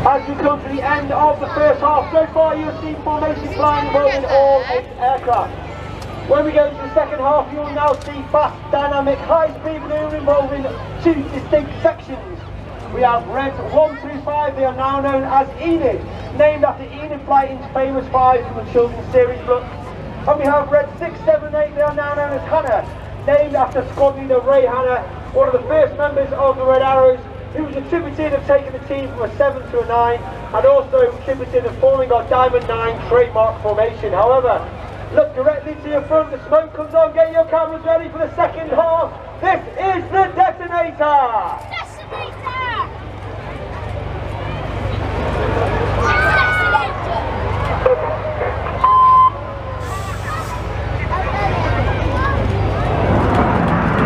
As we come to the end of the first half, so far you'll see formation flying involving all 8 aircraft. When we go into the second half, you'll now see fast, dynamic, high-speed maneuver involving 2 distinct sections. We have Reds 1 through 5, they are now known as Enid, named after Enid Blyton's famous 5 from the children's series book. And we have Reds 6, 7 and 8, they are now known as Hannah, named after squad leader Ray Hannah, one of the first members of the Red Arrows, who was attributed of taking the team from a 7 to a 9, and also attributed of forming our Diamond 9 trademark formation. However, look directly to your front, the smoke comes on, get your cameras ready for the second half. This is the detonator!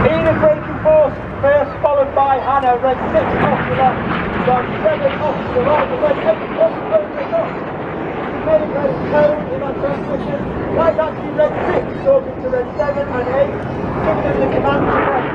Enid braking force first, followed by Hannah, Red 6 off to the left, Red 7 off to the right, and Red 8 off to the top. Made Red 10 in that transmission. That's actually Red 6 talking to Red 7 and 8, giving them the command to Red.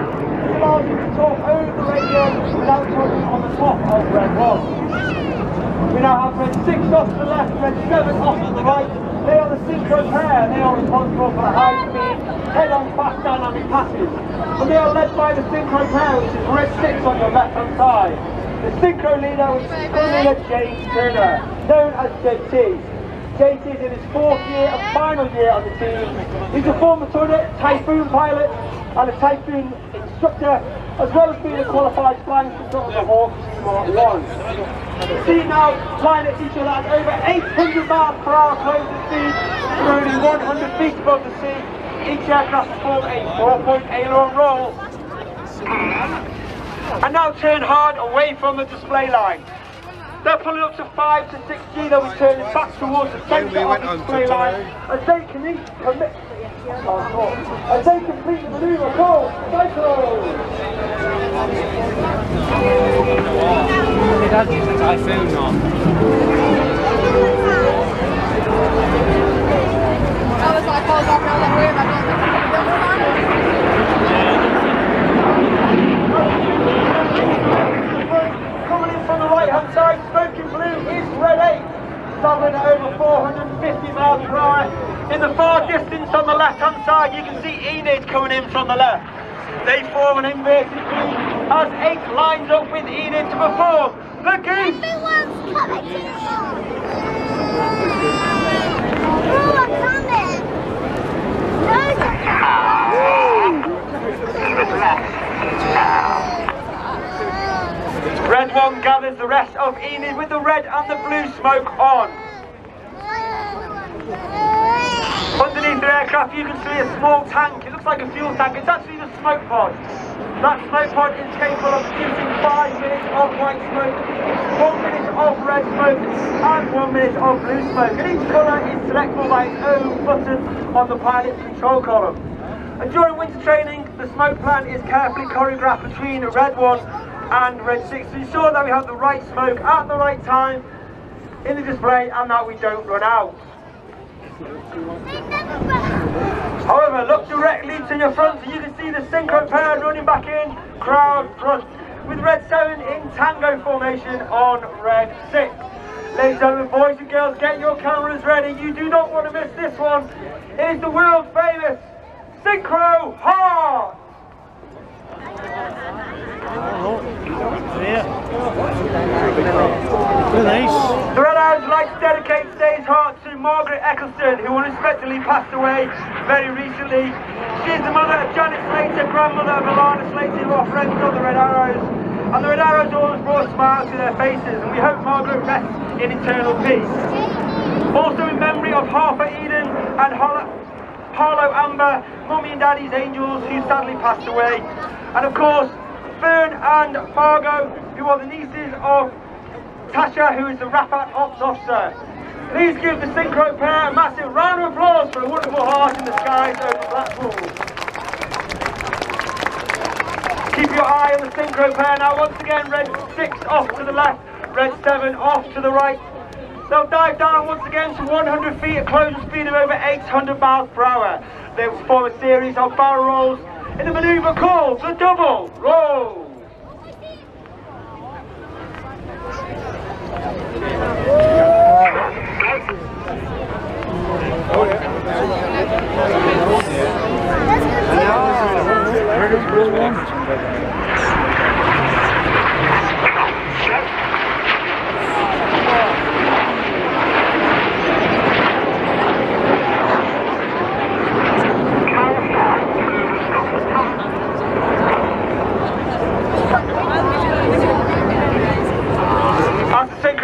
This allows you to talk over the radio without talking on the top of Red 1. We now have Red 6 off to the left, Red 7 off to the right. They are the synchro pair. They are responsible for the high speed, head-on fast dynamic passes. And they are led by the synchro pair, which is Red 6 on your left-hand side. The synchro leader, which is squad leader James Turner, known as JT. JT is in his 4th year and final year on the team. He's a former Typhoon pilot and a Typhoon instructor, as well as being a qualified flying instructor on the Hawk Mark 1. The team now flying at each other at over 800 miles per hour closing speed, for only 100 feet above the sea. Each aircraft performs a 4-point aileron roll. And now turn hard away from the display line. They're pulling up to 5 to 6G, they'll be turning back towards the centre of the display line as they complete the manoeuvre called Cycle! It has used the Typhoon now. I was like, I was walking around that room, I don't think I can Coming in from the right hand side, smoking blue is Red 8, travelling at over 450 miles per hour. In the far distance on the left hand side, you can see Enid coming in from the left. They form an inverted V as 8 lines up with Enid to perform the goose. Everyone's coming to the wall. Oh, I'm coming. Red 1 gathers the rest of Enid with the red and the blue smoke on. Underneath the aircraft you can see a small tank. It looks like a fuel tank. It's actually the smoke pod. That smoke pod is capable of producing 5 minutes of white smoke, 1 minute of red smoke and 1 minute of blue smoke. And each colour is selectable by its own button on the pilot's control column. And during winter training, the smoke plan is carefully choreographed between Red 1 and Red 6 to ensure that we have the right smoke at the right time in the display and that we don't run out. However, look directly to your front so you can see the synchro pair running back in, crowd front, with Red 7 in tango formation on Red 6. Ladies and gentlemen, boys and girls, get your cameras ready. You do not want to miss this one. It is the world famous Synchro Heart! The Red Arrows would like to dedicate today's heart to Margaret Eccleston, who unexpectedly passed away very recently. She is the mother of Janet Slater, grandmother of Alana Slater, who are friends of the Red Arrows. And the Red Arrows always brought smiles to their faces, and we hope Margaret rests in eternal peace. Also in memory of Harper Eden and Harlow Amber, Mummy and Daddy's Angels, who sadly passed away. And of course, Fern and Margot, who are the nieces of Tasha, who is the Rafat Ops Officer. Please give the synchro pair a massive round of applause for a wonderful heart in the skies over Blackpool. Keep your eye on the synchro pair now. Once again, Red 6 off to the left, Red 7 off to the right. They'll dive down once again to 100 feet at closing speed of over 800 miles per hour. They will perform a series of barrel rolls in the manoeuvre called the double roll.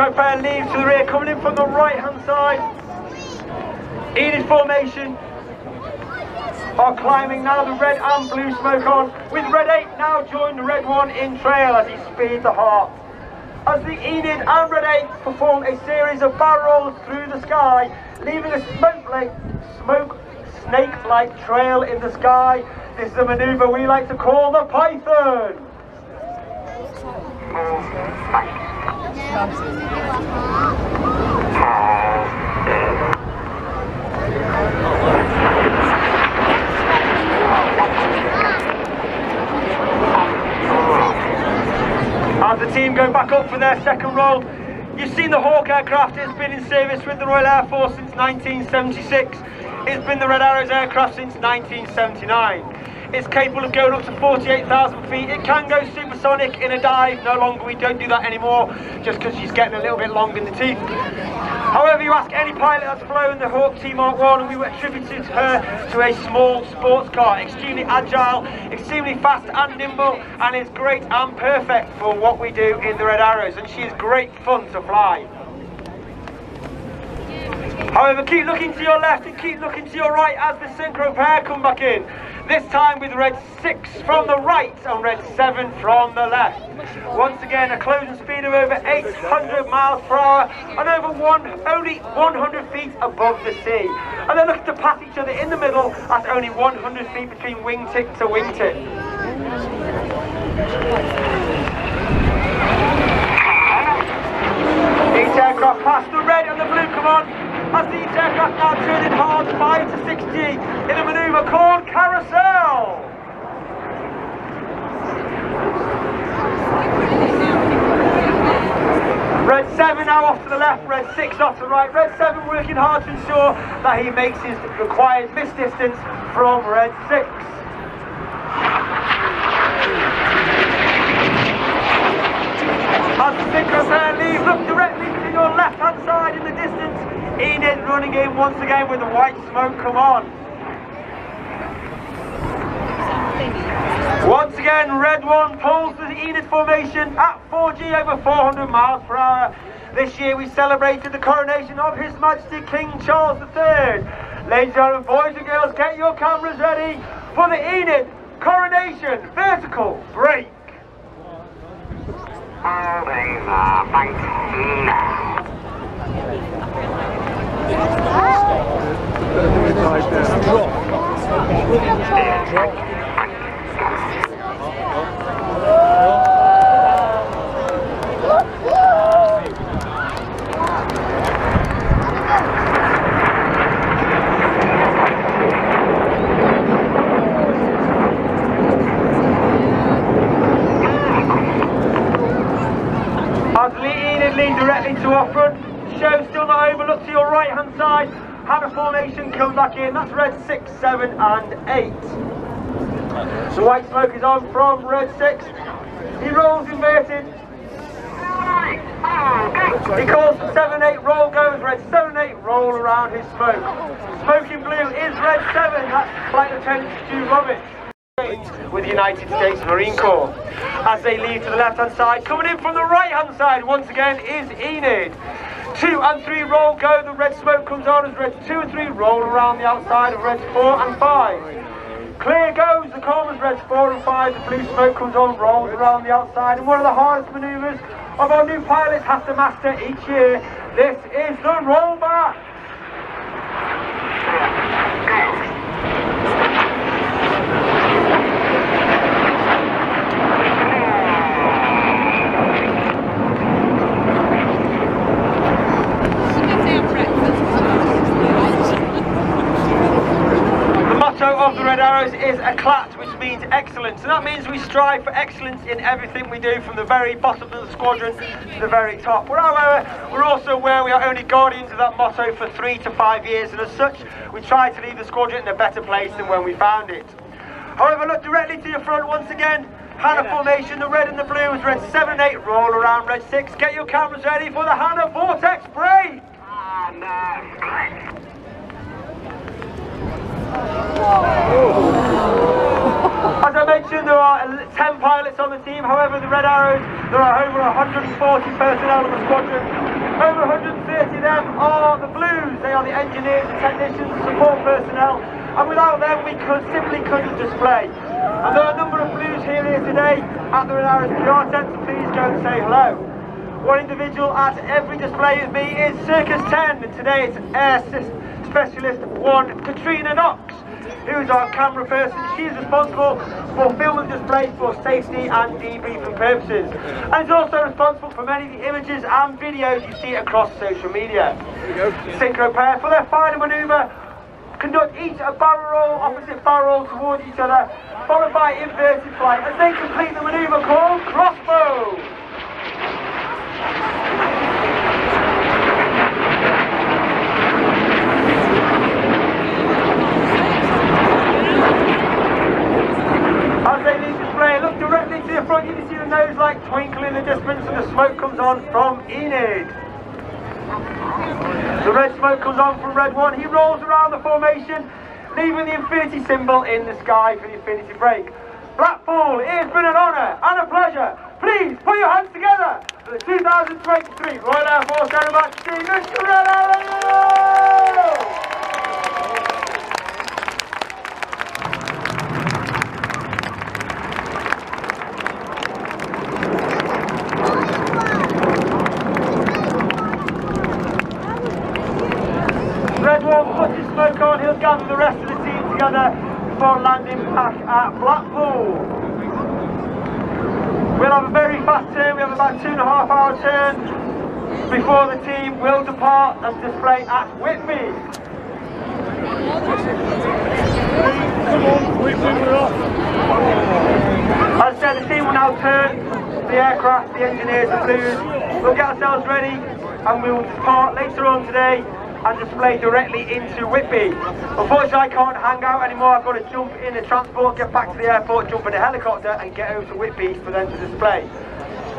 synchro pair leaves to the rear, coming in from the right hand side. Enid formation are climbing now the red and blue smoke on, with red 8 now joined the red 1 in trail as he speeds the heart. As the Enid and red 8 perform a series of barrel rolls through the sky, leaving a smoke snake-like trail in the sky. This is a manoeuvre we like to call the Python. As the team go back up for their second roll, you've seen the Hawk aircraft. It's been in service with the Royal Air Force since 1976. It's been the Red Arrows aircraft since 1979. It's capable of going up to 48,000 feet. It can go supersonic in a dive. No longer, we don't do that anymore, just because she's getting a little bit long in the teeth. However, you ask any pilot that's flown the Hawk T-Mark 1, and we attributed her to a small sports car, extremely agile, extremely fast and nimble, and is great and perfect for what we do in the Red Arrows, and she is great fun to fly. However, keep looking to your left and keep looking to your right as the synchro pair come back in. This time with red 6 from the right and red 7 from the left. Once again, a closing speed of over 800 miles per hour and only 100 feet above the sea. And they're looking to pass each other in the middle at only 100 feet between wingtip to wingtip. Each aircraft past the red and the blue come on. As these aircraft now turning hard 5 to 6G in a manoeuvre called Carousel. Red 7 now off to the left, red 6 off to the right. Red 7 working hard to ensure that he makes his required miss distance from red 6. As the synchro pair leave, look directly to your left hand side in the distance. Enid running in once again with the white smoke come on. Once again, red 1 pulls the Enid formation at 4G over 400 miles per hour. This year we celebrated the coronation of His Majesty King Charles III. Ladies and gentlemen, boys and girls, get your cameras ready for the Enid coronation vertical break. Holding the bank now. As Enid lead directly to our front, show still not over, look to your right hand side, have a formation come back in, that's red 6, 7 and 8. The white smoke is on from red 6, he rolls inverted, he calls for 7, 8, roll goes, red 7, 8, roll around his smoke. Smoking blue is red 7, that's Flight Lieutenant Stu Roberts with the United States Marine Corps. As they leave to the left hand side, coming in from the right hand side once again is Enid. 2 and 3 roll go, the red smoke comes on as reds 2 and 3 roll around the outside of reds 4 and 5. Clear goes the column as reds 4 and 5, the blue smoke comes on, rolls around the outside, and one of the hardest manoeuvres of our new pilots have to master each year. This is the rollback. The motto of the Red Arrows is "Eclat," which means excellence, and that means we strive for excellence in everything we do, from the very bottom of the squadron to the very top. However, we're also aware we are only guardians of that motto for 3 to 5 years, and as such, we try to leave the squadron in a better place than when we found it. However, look directly to your front once again. Hannah formation, the red and the blue is red 7 and 8, roll around red 6. Get your cameras ready for the Hannah Vortex break. As I mentioned, there are 10 pilots on the team. However, the Red Arrows, there are over 140 personnel on the squadron. Over 130 of them are the Blues. They are the engineers, the technicians, support personnel. And without them, we simply couldn't display. And there are a number of Blues here today at the Red Arrows PR tent, so please go and say hello. One individual at every display with me is Circus 10, and today it's Air Specialist 1, Katrina Knox, who is our camera person. She is responsible for filming displays for safety and debriefing purposes, and is also responsible for many of the images and videos you see across social media. Synchro pair for their final manoeuvre conduct each a barrel roll, opposite barrel towards each other, followed by inverted flight as they complete the manoeuvre called crossbow. As they leave display, look directly to the front. You can see the nose light twinkle in the distance and the smoke comes on from Enid. The red smoke comes on from Red 1. He rolls around the formation, leaving the infinity symbol in the sky for the infinity break. Blackpool, it has been an honour and a pleasure. Please put your hands together for the 2023 Royal Air Force Aerobatic Team, Mr. Red Arrow! Red 1 puts his smoke on, he'll gather the rest of the team together before landing back at Blackpool. We'll have a very fast turn, we have about 2.5 hour turn before the team will depart and display at Whitby. Come on, Whitby, we're off. As I said, the team will now turn, the aircraft, the engineers, the Blues. We'll get ourselves ready and we will depart later on today and display directly into Whitby. Unfortunately, I can't hang out anymore. I've got to jump in the transport, get back to the airport, jump in a helicopter and get over to Whitby for them to display.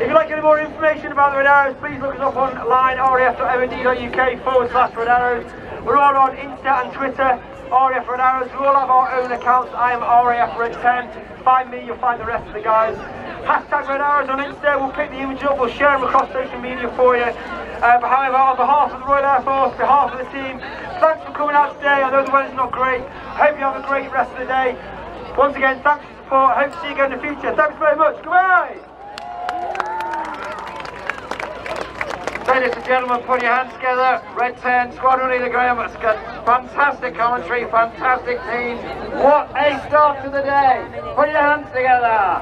If you'd like any more information about the Red Arrows, please look us up online, raf.mnd.uk/Red Arrows. We're all on Insta and Twitter, RAF Red Arrows. We all have our own accounts. I am RAF Red 10. Find me, you'll find the rest of the guys. Hashtag Red Arrows on Insta, we'll pick the image up, we'll share them across social media for you. But however, on behalf of the Royal Air Force, on behalf of the team, thanks for coming out today. I know the weather's not great. I hope you have a great rest of the day. Once again, thanks for your support. I hope to see you again in the future. Thanks very much. Goodbye! Ladies and gentlemen, put your hands together. Red 10, Squadron Leader Graham. It's got fantastic commentary, fantastic team. What a start to the day. Put your hands together.